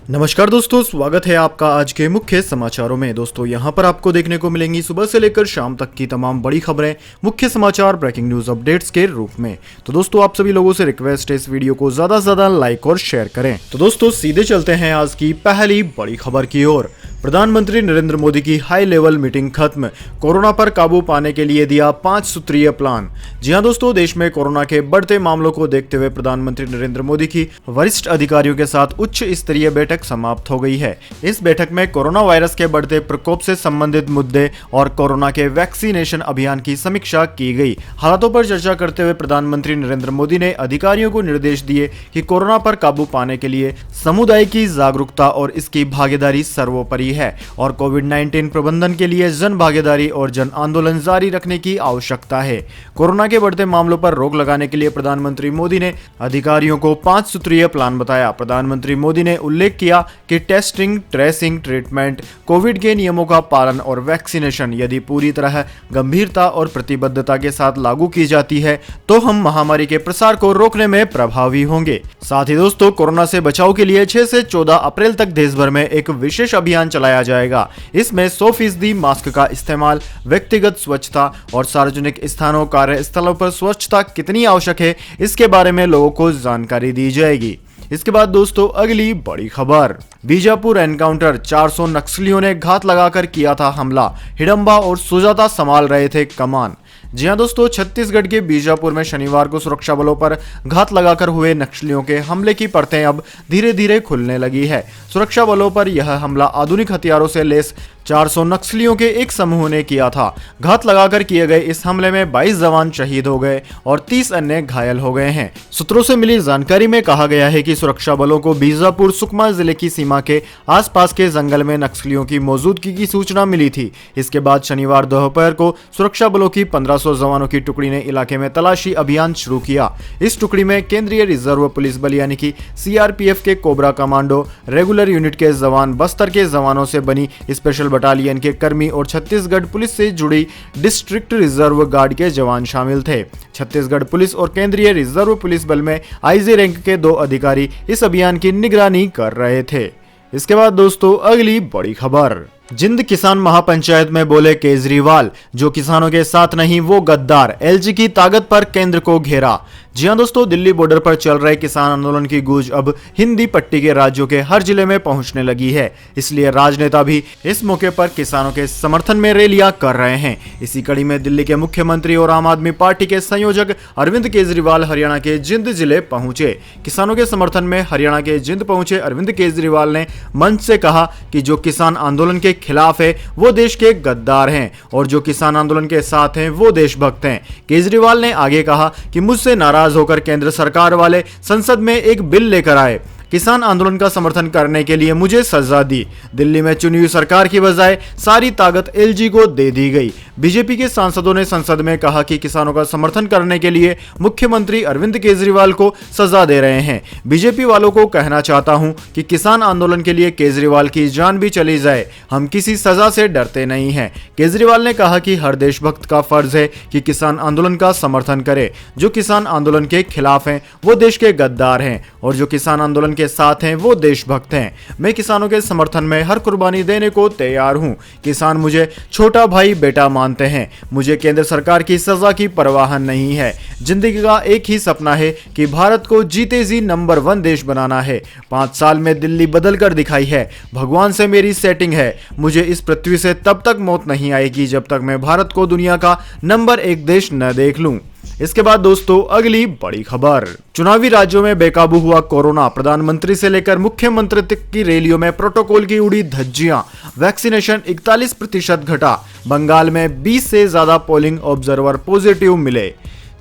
नमस्कार दोस्तों, स्वागत है आपका आज के मुख्य समाचारों में। दोस्तों यहां पर आपको देखने को मिलेंगी सुबह से लेकर शाम तक की तमाम बड़ी खबरें, मुख्य समाचार, ब्रेकिंग न्यूज अपडेट्स के रूप में। तो दोस्तों आप सभी लोगों से रिक्वेस्ट है इस वीडियो को ज्यादा से ज्यादा लाइक और शेयर करें। तो दोस्तों सीधे चलते हैं आज की पहली बड़ी खबर की ओर। प्रधानमंत्री नरेंद्र मोदी की हाई लेवल मीटिंग खत्म, कोरोना पर काबू पाने के लिए दिया 5 सूत्रीय प्लान। जी हां दोस्तों, देश में कोरोना के बढ़ते मामलों को देखते हुए प्रधानमंत्री नरेंद्र मोदी की वरिष्ठ अधिकारियों के साथ उच्च स्तरीय बैठक समाप्त हो गई है। इस बैठक में कोरोना वायरस के बढ़ते प्रकोप से संबंधित मुद्दे और कोरोना के वैक्सीनेशन अभियान की समीक्षा की गई। हालातों पर चर्चा करते हुए प्रधानमंत्री नरेंद्र मोदी ने अधिकारियों को निर्देश दिए कि कोरोना पर काबू पाने के लिए समुदाय की जागरूकता और इसकी भागीदारी सर्वोपरि है और कोविड-19 प्रबंधन के लिए जन भागीदारी और जन आंदोलन जारी रखने की आवश्यकता है। कोरोना के बढ़ते मामलों पर रोक लगाने के लिए प्रधानमंत्री मोदी ने अधिकारियों को 5 सूत्रीय प्लान बताया। प्रधानमंत्री मोदी ने उल्लेख किया कि टेस्टिंग, ट्रेसिंग, ट्रीटमेंट, कोविड के नियमों का पालन और वैक्सीनेशन यदि पूरी तरह गंभीरता और प्रतिबद्धता के साथ लागू की जाती है तो हम महामारी के प्रसार को रोकने में प्रभावी होंगे। साथ ही दोस्तों कोरोना से बचाव के लिए 6 से 14 अप्रैल तक देश भर में एक विशेष अभियान चलाया जाएगा। इसमें 100% मास्क का इस्तेमाल, व्यक्तिगत स्वच्छता और सार्वजनिक स्थानों, कार्यस्थलों पर स्वच्छता कितनी आवश्यक है इसके बारे में लोगों को जानकारी दी जाएगी। इसके बाद दोस्तों अगली बड़ी खबर, बीजापुर एनकाउंटर, 400 नक्सलियों ने घात लगाकर किया था हमला, हिडंबा और सुजाता संभाल रहे थे कमान। जी हां दोस्तों, छत्तीसगढ़ के बीजापुर में शनिवार को सुरक्षा बलों पर घात लगाकर हुए नक्सलियों के हमले की परतें अब धीरे धीरे खुलने लगी है। सुरक्षा बलों पर यह हमला आधुनिक हथियारों से लैस 400 नक्सलियों के एक समूह ने किया था। घात लगाकर किए गए इस हमले में 22 जवान शहीद हो गए और 30 अन्य घायल हो गए हैं। सूत्रों से मिली जानकारी में कहा गया है कि सुरक्षा बलों को बीजापुर सुकमा जिले की सीमा के आसपास के जंगल में नक्सलियों की मौजूदगी की सूचना मिली थी। इसके बाद शनिवार दोपहर को सुरक्षा बलों की 1500 जवानों की टुकड़ी ने इलाके में तलाशी अभियान शुरू किया। इस टुकड़ी में केंद्रीय रिजर्व पुलिस बल यानी कि सीआरपीएफ के कोबरा कमांडो, रेगुलर यूनिट के जवान, बस्तर के जवानों से बनी स्पेशल बटालियन के कर्मी और छत्तीसगढ़ पुलिस से जुड़ी डिस्ट्रिक्ट रिजर्व गार्ड के जवान शामिल थे। छत्तीसगढ़ पुलिस और केंद्रीय रिजर्व पुलिस बल में आईजी रैंक के 2 अधिकारी इस अभियान की निगरानी कर रहे थे। इसके बाद दोस्तों अगली बड़ी खबर, जिंद किसान महापंचायत में बोले केजरीवाल, जो किसानों के साथ नहीं वो गद्दार, एलजी की ताकत पर केंद्र को घेरा। जी हां दोस्तों, दिल्ली बॉर्डर पर चल रहे किसान आंदोलन की गूंज अब हिंदी पट्टी के राज्यों के हर जिले में पहुंचने लगी है। इसलिए राजनेता भी इस मौके पर किसानों के समर्थन में रैलियां कर रहे हैं। इसी कड़ी में दिल्ली के मुख्यमंत्री और आम आदमी पार्टी के संयोजक अरविंद केजरीवाल हरियाणा के जिंद जिले पहुंचे। किसानों के समर्थन में हरियाणा के जिंद पहुंचे अरविंद केजरीवाल ने मंच से कहा कि जो किसान आंदोलन के खिलाफ है वो देश के गद्दार हैं और जो किसान आंदोलन के साथ हैं वो देशभक्त हैं। केजरीवाल ने आगे कहा कि मुझसे नाराज होकर केंद्र सरकार वाले संसद में एक बिल लेकर आए, किसान आंदोलन का समर्थन करने के लिए मुझे सजा दी। दिल्ली में चुनी हुई सरकार की बजाय सारी ताकत एलजी को दे दी गई। बीजेपी के सांसदों ने संसद में कहा कि किसानों का समर्थन करने के लिए मुख्यमंत्री अरविंद केजरीवाल को सजा दे रहे हैं। बीजेपी वालों को कहना चाहता हूं कि किसान आंदोलन के लिए केजरीवाल की जान भी चली जाए, हम किसी सजा से डरते नहीं हैं। केजरीवाल ने कहा कि हर देशभक्त का फर्ज है कि किसान आंदोलन का समर्थन करे। जो किसान आंदोलन के खिलाफ हैं वो देश के गद्दार हैं और जो किसान आंदोलन के साथ हैं वो देशभक्त हैं। मैं किसानों के समर्थन में हर कुर्बानी देने को तैयार हूं। किसान मुझे छोटा भाई बेटा मानते हैं। मुझे केंद्र सरकार की सजा की परवाह नहीं है। जिंदगी का एक ही सपना है कि भारत को जीते जी नंबर 1 देश बनाना है। 5 साल में दिल्ली बदल कर दिखाई है। भगवान से मेरी सेटिंग है। मुझे इस पृथ्वी से तब तक मौत नहीं आएगी जब तक मैं भारत को दुनिया का नंबर 1 देश न देख लूं। इसके बाद दोस्तों अगली बड़ी खबर, चुनावी राज्यों में बेकाबू हुआ कोरोना, प्रधानमंत्री से लेकर मुख्यमंत्री तक की रैलियों में प्रोटोकॉल की उड़ी धज्जियां, वैक्सीनेशन 41% घटा, बंगाल में 20 से ज्यादा पोलिंग ऑब्जर्वर पॉजिटिव मिले।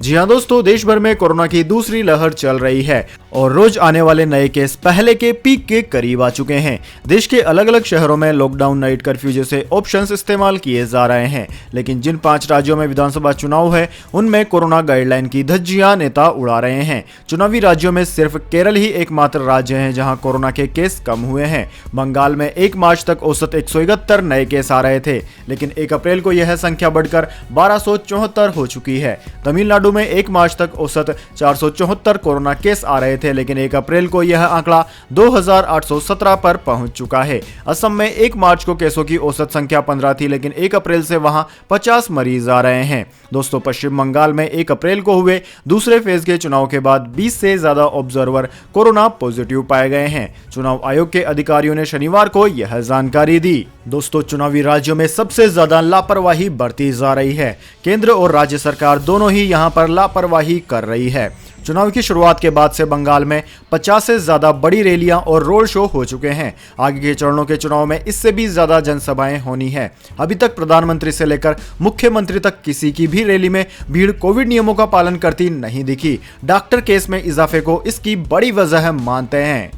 जी हां दोस्तों, देश भर में कोरोना की दूसरी लहर चल रही है और रोज आने वाले नए केस पहले के पीक के करीब आ चुके हैं। देश के अलग अलग शहरों में लॉकडाउन, नाइट कर्फ्यू जैसे ऑप्शंस इस्तेमाल किए जा रहे हैं, लेकिन जिन 5 राज्यों में विधानसभा चुनाव है उनमें कोरोना गाइडलाइन की धज्जियां नेता उड़ा रहे हैं। चुनावी राज्यों में सिर्फ केरल ही एकमात्र राज्य है जहां कोरोना के केस कम हुए हैं। बंगाल में 1 मार्च तक औसत 171 नए केस आ रहे थे, लेकिन 1 अप्रैल को यह संख्या बढ़कर 1274 हो चुकी है। तमिलनाडु में 1 मार्च तक औसत 474 कोरोना केस आ रहे थे, थे, लेकिन 1 अप्रैल को यह आंकड़ा 2817 पर पहुंच चुका है। असम में 1 मार्च को केसों की औसत संख्या 15 थी, लेकिन 1 अप्रैल से वहां 50 मरीज आ रहे हैं। दोस्तों, पश्चिम बंगाल में 1 अप्रैल को हुए दूसरे फेज के चुनाव के बाद 20 से ज्यादा ऑब्जर्वर कोरोना पॉजिटिव पाए गए हैं। चुनाव आयोग के अधिकारियों ने शनिवार को यह जानकारी दी। दोस्तों, चुनावी राज्यों में सबसे ज्यादा लापरवाही बरती जा रही है। केंद्र और राज्य सरकार दोनों ही यहां पर लापरवाही कर रही है। चुनाव की शुरुआत के बाद से बंगाल में 50 से ज्यादा बड़ी रैलियां और रोड शो हो चुके हैं। आगे के चरणों के चुनाव में इससे भी ज्यादा जनसभाएं होनी है। अभी तक प्रधानमंत्री से लेकर मुख्यमंत्री तक किसी की भी रैली में भीड़ कोविड नियमों का पालन करती नहीं दिखी। डॉक्टर केस में इजाफे को इसकी बड़ी वजह मानते हैं।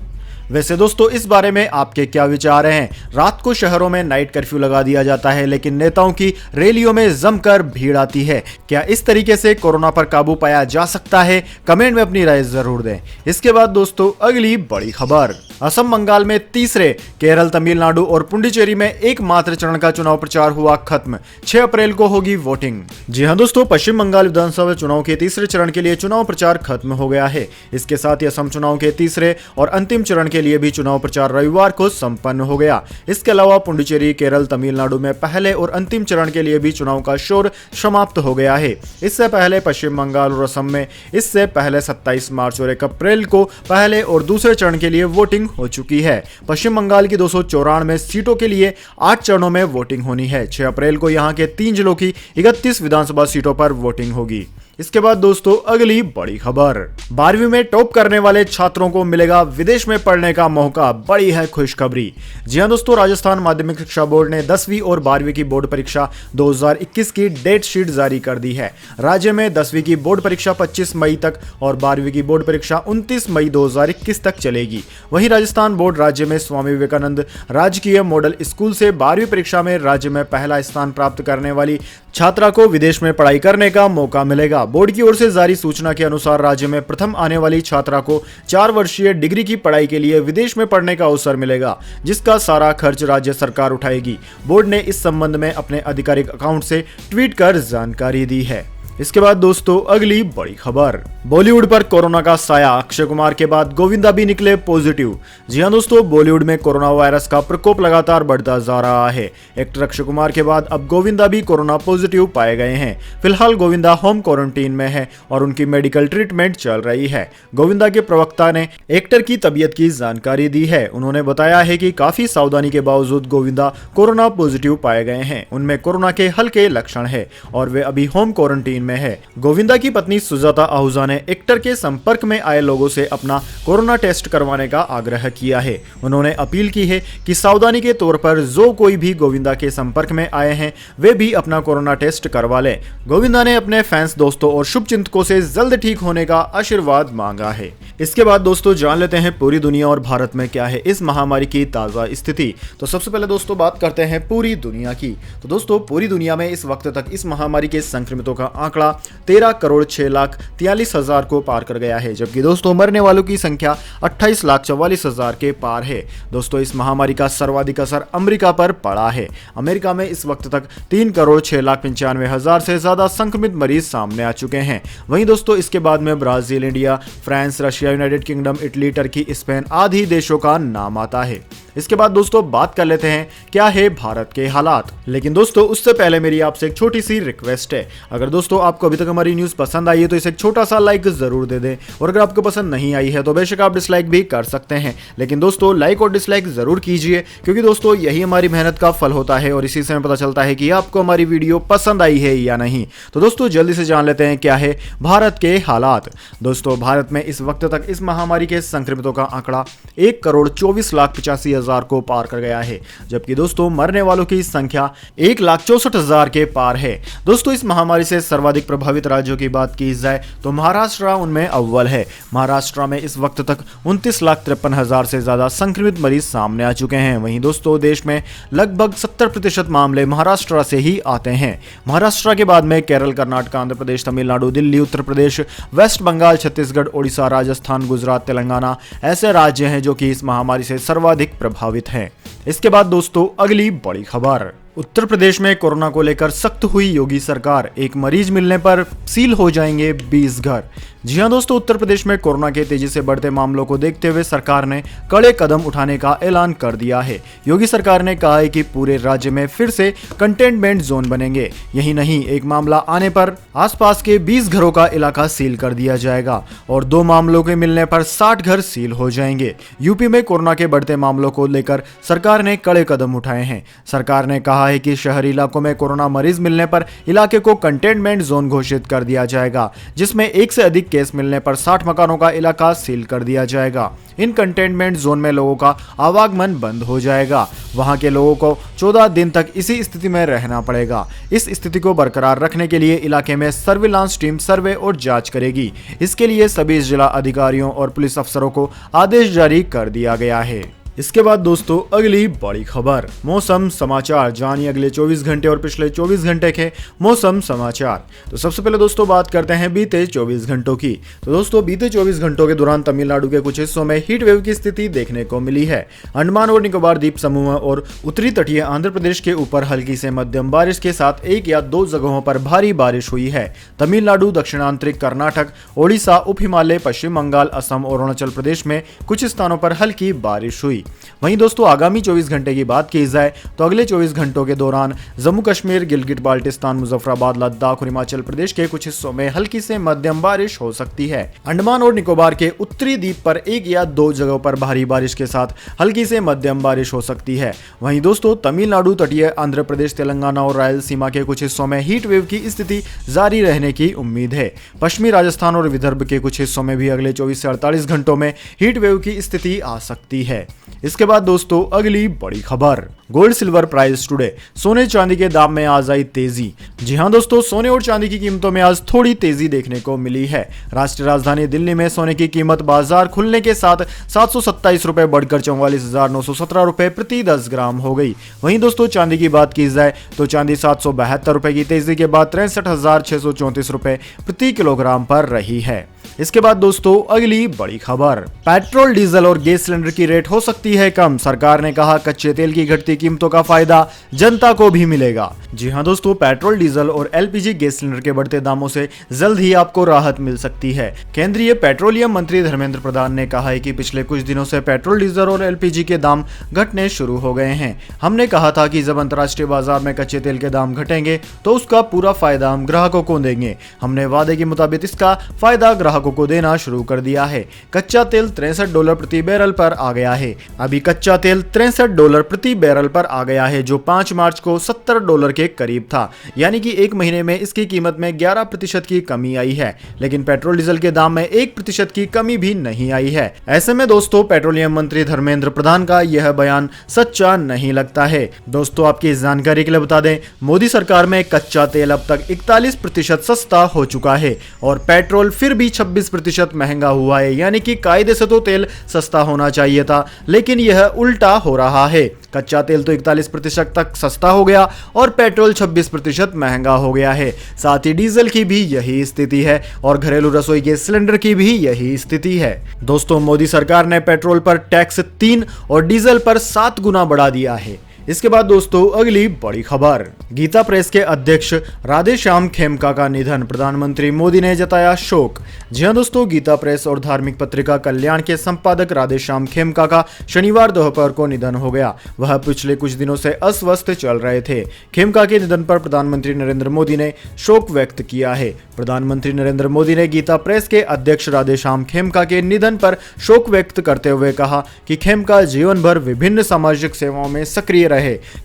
वैसे दोस्तों, इस बारे में आपके क्या विचार हैं? रात को शहरों में नाइट कर्फ्यू लगा दिया जाता है, लेकिन नेताओं की रैलियों में जमकर भीड़ आती है। क्या इस तरीके से कोरोना पर काबू पाया जा सकता है? कमेंट में अपनी राय जरूर दें। इसके बाद दोस्तों, अगली बड़ी खबर। असम बंगाल में तीसरे, केरल, तमिलनाडु और पुडुचेरी में एकमात्र चरण का चुनाव प्रचार हुआ खत्म। 6 अप्रैल को होगी वोटिंग। जी हां दोस्तों, पश्चिम बंगाल विधानसभा चुनाव के तीसरे चरण के लिए चुनाव प्रचार खत्म हो गया है। इसके साथ ही असम चुनाव के तीसरे और अंतिम चरण के लिए भी चुनाव प्रचार रविवार को संपन्न हो गया। इसके अलावा पुडुचेरी, केरल, तमिलनाडु में पहले और अंतिम चरण के लिए भी चुनाव का शोर समाप्त हो गया है। इससे पहले पश्चिम बंगाल और असम में इससे पहले 27 मार्च और 1 अप्रैल को पहले और दूसरे चरण के लिए वोटिंग हो चुकी है। पश्चिम बंगाल की 294 सीटों के लिए 8 चरणों में वोटिंग होनी है। 6 अप्रैल को यहां के 3 जिलों की 31 विधानसभा सीटों पर वोटिंग होगी। इसके बाद दोस्तों, अगली बड़ी खबर। 12वीं में टॉप करने वाले छात्रों को मिलेगा विदेश में पढ़ने का मौका। बड़ी है खुशखबरी। जी हां दोस्तों, राजस्थान माध्यमिक शिक्षा बोर्ड ने 10वीं और 12वीं की बोर्ड परीक्षा 2021 की डेट शीट जारी कर दी है। राज्य में 10वीं की बोर्ड परीक्षा 25 मई तक और 12वीं की बोर्ड परीक्षा 29 मई 2021 तक चलेगी। वहीं राजस्थान बोर्ड राज्य में स्वामी विवेकानंद राजकीय मॉडल स्कूल से 12वीं परीक्षा में राज्य में पहला स्थान प्राप्त करने वाली छात्रा को विदेश में पढ़ाई करने का मौका मिलेगा। बोर्ड की ओर से जारी सूचना के अनुसार राज्य में प्रथम आने वाली छात्रा को 4 वर्षीय डिग्री की पढ़ाई के लिए विदेश में पढ़ने का अवसर मिलेगा, जिसका सारा खर्च राज्य सरकार उठाएगी। बोर्ड ने इस संबंध में अपने आधिकारिक अकाउंट से ट्वीट कर जानकारी दी है। इसके बाद दोस्तों, अगली बड़ी खबर। बॉलीवुड पर कोरोना का साया। अक्षय कुमार के बाद गोविंदा भी निकले पॉजिटिव। जी हां दोस्तों, बॉलीवुड में कोरोना वायरस का प्रकोप लगातार बढ़ता जा रहा है। एक्टर अक्षय कुमार के बाद अब गोविंदा भी कोरोना पॉजिटिव पाए गए हैं। फिलहाल गोविंदा होम क्वारंटीन में है और उनकी मेडिकल ट्रीटमेंट चल रही है। गोविंदा के प्रवक्ता ने एक्टर की तबीयत की जानकारी दी है। उन्होंने बताया है कि काफी सावधानी के बावजूद गोविंदा कोरोना पॉजिटिव पाए गए हैं। उनमें कोरोना के हल्के लक्षण है और वे अभी होम क्वारंटीन में है। गोविंदा की पत्नी सुजाता आहूजा ने एक्टर के संपर्क में आए लोगों से अपना कोरोना टेस्ट करवाने का आग्रह किया है। उन्होंने अपील की है कि सावधानी के तौर पर जो कोई भी गोविंदा के संपर्क में आए हैं वे भी अपना कोरोना टेस्ट करवा लें। गोविंदा ने अपने फैंस, दोस्तों और शुभचिंतकों से जल्द ठीक होने का आशीर्वाद मांगा है। इसके बाद दोस्तों, जान लेते हैं पूरी दुनिया और भारत में क्या है इस महामारी की ताजा स्थिति। तो सबसे पहले दोस्तों बात करते हैं पूरी दुनिया की। तो दोस्तों, पूरी दुनिया में इस वक्त तक इस महामारी के संक्रमितों का आंकड़ा 13,06,43,000 को पार कर गया है, जबकि दोस्तों मरने वालों की संख्या 28,44,000 के पार है। दोस्तों, इस महामारी का सर्वाधिक असर अमेरिका पर पड़ा है। अमेरिका में इस वक्त तक 3,06,95,000 से ज्यादा संक्रमित मरीज सामने आ चुके हैं। वहीं दोस्तों इसके बाद में Brazil, India, France, Russia, United kingdom, Italy, Turkey, Spain आदि देशों का नाम आता है। इसके बाद दोस्तों बात कर लेते हैं क्या है भारत के हालात। लेकिन दोस्तों उससे पहले मेरी आपसे एक छोटी सी रिक्वेस्ट है। अगर दोस्तों आपको अभी तक हमारी न्यूज पसंद आई है तो इसे एक छोटा सा लाइक जरूर दे दें, और अगर आपको पसंद नहीं आई है तो बेशक आप डिसलाइक भी कर सकते हैं। लेकिन दोस्तों लाइक और डिसलाइक जरूर कीजिए, क्योंकि दोस्तों यही हमारी मेहनत का फल होता है और इसी से हमें पता चलता है कि आपको हमारी वीडियो पसंद आई है या नहीं। तो दोस्तों जल्दी से जान लेते हैं क्या है भारत के हालात। दोस्तों भारत में इस वक्त तक इस महामारी के संक्रमितों का आंकड़ा 1,24,85,000 को पार कर गया है, जबकि दोस्तों मरने वालों की संख्या 1,64,000 के पार है। दोस्तों इस महामारी से सर्वाधिक प्रभावित राज्यों की बात की जाए तो महाराष्ट्र उनमें अव्वल है। महाराष्ट्र में इस वक्त तक 29,53,000 से ज्यादा संक्रमित मरीज सामने आ चुके हैं। वहीं दोस्तों देश में लगभग 70% मामले महाराष्ट्र से ही आते हैं। महाराष्ट्र के बाद में केरल, कर्नाटक, आंध्र प्रदेश, तमिलनाडु, दिल्ली, उत्तर प्रदेश, वेस्ट बंगाल, छत्तीसगढ़, ओडिशा, राजस्थान, गुजरात, तेलंगाना ऐसे राज्य हैं जो कि इस महामारी से सर्वाधिक प्रभावित हैं। इसके बाद दोस्तों अगली बड़ी खबर। उत्तर प्रदेश में कोरोना को लेकर सख्त हुई योगी सरकार, एक मरीज मिलने पर सील हो जाएंगे 20 घर। जी हां दोस्तों, उत्तर प्रदेश में कोरोना के तेजी से बढ़ते मामलों को देखते हुए सरकार ने कड़े कदम उठाने का ऐलान कर दिया है। योगी सरकार ने कहा है कि पूरे राज्य में फिर से कंटेनमेंट जोन बनेंगे। यही नहीं, एक मामला आने पर आसपास के 20 घरों का इलाका सील कर दिया जाएगा और 2 मामलों के मिलने पर 60 घर सील हो जाएंगे। यूपी में कोरोना के बढ़ते मामलों को लेकर सरकार ने कड़े कदम उठाए हैं। सरकार ने कहा है कि शहरी इलाकों में कोरोना मरीज मिलने पर इलाके को कंटेनमेंट जोन घोषित कर दिया जाएगा, जिसमें 1 से अधिक केस मिलने पर 60 मकानों का इलाका सील कर दिया जाएगा। इन कंटेनमेंट जोन में लोगों का आवागमन बंद हो जाएगा। वहां के लोगों को 14 दिन तक इसी स्थिति में रहना पड़ेगा। इस स्थिति को बरकरार रखने के लिए इलाके में सर्विलांस टीम सर्वे और जांच करेगी। इसके लिए सभी जिला अधिकारियों और पुलिस अफसरों को आदेश जारी कर दिया गया है। इसके बाद दोस्तों अगली बड़ी खबर, मौसम समाचार, जानिए अगले 24 घंटे और पिछले 24 घंटे के मौसम समाचार। तो सबसे पहले दोस्तों बात करते हैं बीते 24 घंटों की। तो दोस्तों बीते 24 घंटों के दौरान तमिलनाडु के कुछ हिस्सों में हीट वेव की स्थिति देखने को मिली है। अंडमान और निकोबार द्वीप समूह और उत्तरी तटीय आंध्र प्रदेश के ऊपर हल्की से मध्यम बारिश के साथ 1 या 2 जगहों पर भारी बारिश हुई है। तमिलनाडु, दक्षिणांतरिक कर्नाटक, ओडिशा, उप हिमालय, पश्चिम बंगाल, असम और अरुणाचल प्रदेश में कुछ स्थानों पर हल्की बारिश हुई। वहीं दोस्तों आगामी 24 घंटे की बात की जाए तो अगले 24 घंटों के दौरान जम्मू कश्मीर, गिलगित बाल्टिस्तान, मुजफ्फराबाद, लद्दाख और हिमाचल प्रदेश के कुछ हिस्सों में हल्की से मध्यम बारिश हो सकती है। अंडमान और निकोबार के उत्तरी द्वीप पर 1 या 2 जगहों पर भारी बारिश के साथ हल्की से मध्यम बारिश हो सकती है। वहीं दोस्तों तमिलनाडु, तटीय आंध्र प्रदेश, तेलंगाना और रायलसीमा के कुछ हिस्सों में हीट वेव की स्थिति जारी रहने की उम्मीद है। पश्चिमी राजस्थान और विदर्भ के कुछ हिस्सों में भी अगले 24 से 48 घंटों में हीट वेव की स्थिति आ सकती है। इसके बाद दोस्तों अगली बड़ी खबर, गोल्ड सिल्वर प्राइस टुडे, सोने चांदी के दाम में आज आई तेजी। जी हां दोस्तों, सोने और चांदी की कीमतों में आज थोड़ी तेजी देखने को मिली है। राष्ट्रीय राजधानी दिल्ली में सोने की कीमत बाजार खुलने के साथ 727 रुपए बढ़कर 44,917 रुपए प्रति 10 ग्राम हो गई। वहीं दोस्तों चांदी की बात की जाए तो चांदी 772 रुपए की तेजी के बाद 63,634 रुपए प्रति किलोग्राम पर रही है। इसके बाद दोस्तों अगली बड़ी खबर, पेट्रोल, डीजल और गैस सिलेंडर की रेट हो सकती है कम। सरकार ने कहा कच्चे तेल की घटती कीमतों का फायदा जनता को भी मिलेगा। जी हां दोस्तों, पेट्रोल, डीजल और एलपीजी गैस सिलेंडर के बढ़ते दामों से जल्द ही आपको राहत मिल सकती है। केंद्रीय पेट्रोलियम मंत्री धर्मेंद्र प्रधान ने कहा है कि पिछले कुछ दिनों से पेट्रोल, डीजल और एलपीजी के दाम घटने शुरू हो गए हैं। हमने कहा था कि जब अंतर्राष्ट्रीय बाजार में कच्चे तेल के दाम घटेंगे तो उसका पूरा फायदा हम ग्राहकों को देंगे। हमने वादे के मुताबिक इसका फायदा ग्राहकों को देना शुरू कर दिया है। कच्चा तेल $63 प्रति बैरल पर आ गया है। अभी कच्चा तेल $63 प्रति बैरल पर आ गया है, जो 5 मार्च को $70 के करीब था। यानी कि 1 महीने में इसकी कीमत में 11% की कमी आई है। लेकिन पेट्रोल, डीजल के दाम में 1% की कमी भी नहीं आई है। ऐसे में दोस्तों पेट्रोलियम मंत्री धर्मेंद्र प्रधान का यह बयान सच्चा नहीं लगता है। दोस्तों आपकी जानकारी के लिए बता दें, मोदी सरकार में कच्चा तेल अब तक 41% सस्ता हो चुका है और पेट्रोल फिर भी 26% महंगा हुआ है। यानी कि कायदे से तो तेल सस्ता होना चाहिए था, लेकिन यह उल्टा हो रहा है। कच्चा तेल तो 41% तक सस्ता हो गया और पेट्रोल 26% महंगा हो गया है। साथ ही डीजल की भी यही स्थिति है और घरेलू रसोई गैस सिलेंडर की भी यही स्थिति है। दोस्तों मोदी सरकार ने पेट्रोल पर टैक्स 3 और डीजल पर 7 गुना बढ़ा दिया है। इसके बाद दोस्तों अगली बड़ी खबर, गीता प्रेस के अध्यक्ष राधेश्याम खेमका का निधन, प्रधानमंत्री मोदी ने जताया शोक। जी हां दोस्तों, गीता प्रेस और धार्मिक पत्रिका कल्याण के संपादक राधेश्याम खेमका का शनिवार दोपहर को निधन हो गया। वह पिछले कुछ दिनों से अस्वस्थ चल रहे थे। खेमका के निधन पर प्रधानमंत्री नरेंद्र मोदी ने शोक व्यक्त किया है। प्रधानमंत्री नरेंद्र मोदी ने गीता प्रेस के अध्यक्ष राधेश्याम खेमका के निधन पर शोक व्यक्त करते हुए कहा कि खेमका जीवन भर विभिन्न सामाजिक सेवाओं में सक्रिय रहे।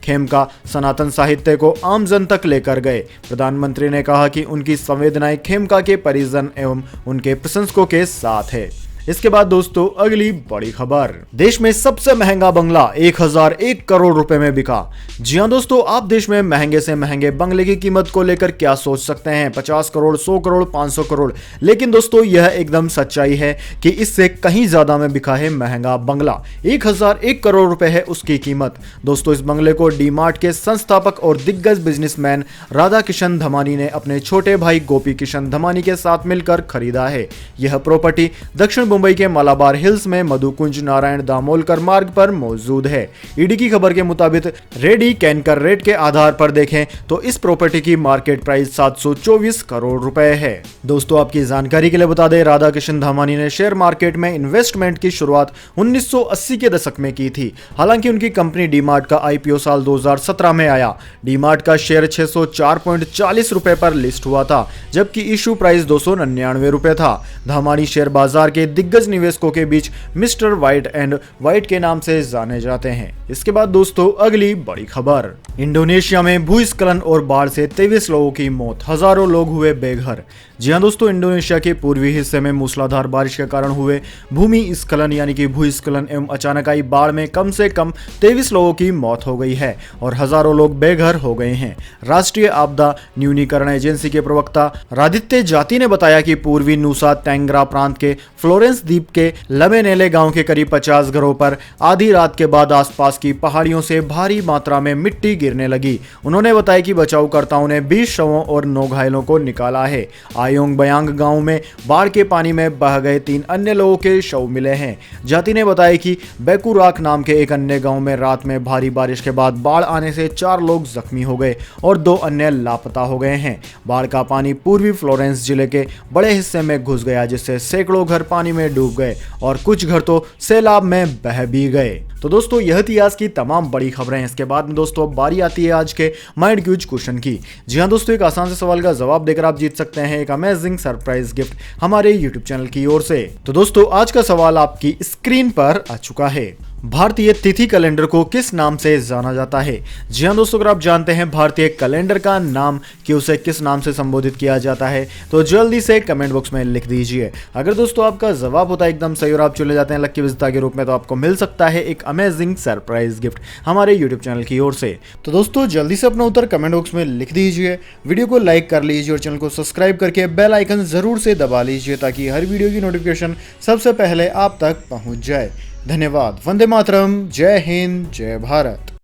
खेमका सनातन साहित्य को आम जन तक लेकर गए। प्रधानमंत्री ने कहा कि उनकी संवेदनाएं खेमका के परिजन एवं उनके प्रशंसकों के साथ है। इसके बाद दोस्तों अगली बड़ी खबर, देश में सबसे महंगा बंगला 1001 करोड़ रुपए में बिका। जी हां दोस्तों, आप देश में महंगे से महंगे बंगले की कीमत को लेकर क्या सोच सकते हैं, 50 करोड़, 100 करोड़, 500 करोड़। लेकिन दोस्तों यह एकदम सच्चाई है कि इससे कहीं ज्यादा में बिका है महंगा बंगला। 1001 करोड़ रुपए है उसकी कीमत। दोस्तों इस बंगले को डी मार्ट के संस्थापक और दिग्गज बिजनेसमैन राधा किशन धमानी ने अपने छोटे भाई गोपी किशन धमानी के साथ मिलकर खरीदा है। यह प्रॉपर्टी दक्षिण मुंबई के मलाबार हिल्स में मधुकुंज नारायण दामोलकर मार्ग पर मौजूद है। ईडी की खबर के मुताबिक रेडी कैनकर रेट के आधार पर देखें तो इस प्रॉपर्टी की मार्केट प्राइस 724 करोड़ रुपए है। दोस्तों आपकी जानकारी के लिए बता दें, राधा किशन धामानी ने शेयर मार्केट में इन्वेस्टमेंट की शुरुआत 1980 के दशक में की थी। हालांकि उनकी कंपनी डीमार्ट का आईपीओ साल 2017 में आया। डीमार्ट का शेयर 604.40 रुपए पर लिस्ट हुआ था, जबकि इशू प्राइस 299 रुपए था। धामानी शेयर बाजार के दिग्गज निवेशकों के बीच मिस्टर व्हाइट एंड व्हाइट के नाम से जाने जाते हैं। इसके बाद दोस्तों अगली बड़ी खबर, इंडोनेशिया में भूस्खलन और बाढ़ से 23 लोगों की मौत, हजारों लोग हुए बेघर। जी हां दोस्तों, इंडोनेशिया के पूर्वी हिस्से में मूसलाधार बारिश के कारण हुए भूमि स्खलन यानी कि भूस्खलन एवं अचानक आई बाढ़ में कम से कम 23 लोगों की मौत हो गई है और हजारों लोग बेघर हो गए हैं। राष्ट्रीय आपदा न्यूनीकरण एजेंसी के प्रवक्ता रादित्य जाति ने बताया कि पूर्वी नुसा टेंगरा प्रांत के फ्लोरेंस द्वीप के लमेनेले गांव के करीब 50 घरों पर आधी रात के बाद आसपास की पहाड़ियों से भारी मात्रा में मिट्टी गिरने लगी। उन्होंने बताया कि बचावकर्ताओं ने 20 शवों और 9 घायलों को निकाला है। आयोंग बयांग गांव में बाढ़ के पानी में बह गए 3 अन्य लोगों के शव मिले हैं। जाति ने बताया कि बेकुराक नाम के एक अन्य गांव में रात में भारी बारिश के बाद बाढ़ आने से 4 लोग जख्मी हो गए और 2 अन्य लापता हो गए हैं। बाढ़ का पानी पूर्वी फ्लोरेंस जिले के बड़े हिस्से में घुस गया, जिससे सैकड़ों घर पानी में डूब गए और कुछ घर तो सैलाब में बह भी गए। तो दोस्तों यह थी आज की तमाम बड़ी खबरें। इसके बाद में दोस्तों अब बारी आती है आज के माइंड क्यूज क्वेश्चन की। जी हां दोस्तों, एक आसान से सवाल का जवाब देकर आप जीत सकते हैं एक अमेजिंग सरप्राइज गिफ्ट हमारे यूट्यूब चैनल की ओर से। तो दोस्तों आज का सवाल आपकी स्क्रीन पर आ चुका है। भारतीय तिथि कैलेंडर को किस नाम से जाना जाता है? जी हां दोस्तों, अगर आप जानते हैं भारतीय कैलेंडर का नाम कि उसे किस नाम से संबोधित किया जाता है तो जल्दी से कमेंट बॉक्स में लिख दीजिए। अगर दोस्तों आपका जवाब होता है एकदम सही और आप चले जाते हैं लकी विजेता के रूप में, तो आपको मिल सकता है एक अमेजिंग सरप्राइज गिफ्ट हमारे यूट्यूब चैनल की ओर से। तो दोस्तों जल्दी से अपना उत्तर कमेंट बॉक्स में लिख दीजिए, वीडियो को लाइक कर लीजिए और चैनल को सब्सक्राइब करके बेल आइकन जरूर से दबा लीजिए ताकि हर वीडियो की नोटिफिकेशन सबसे पहले आप तक पहुंच जाए। धन्यवाद। वंदे मातरम। जय हिंद, जय भारत।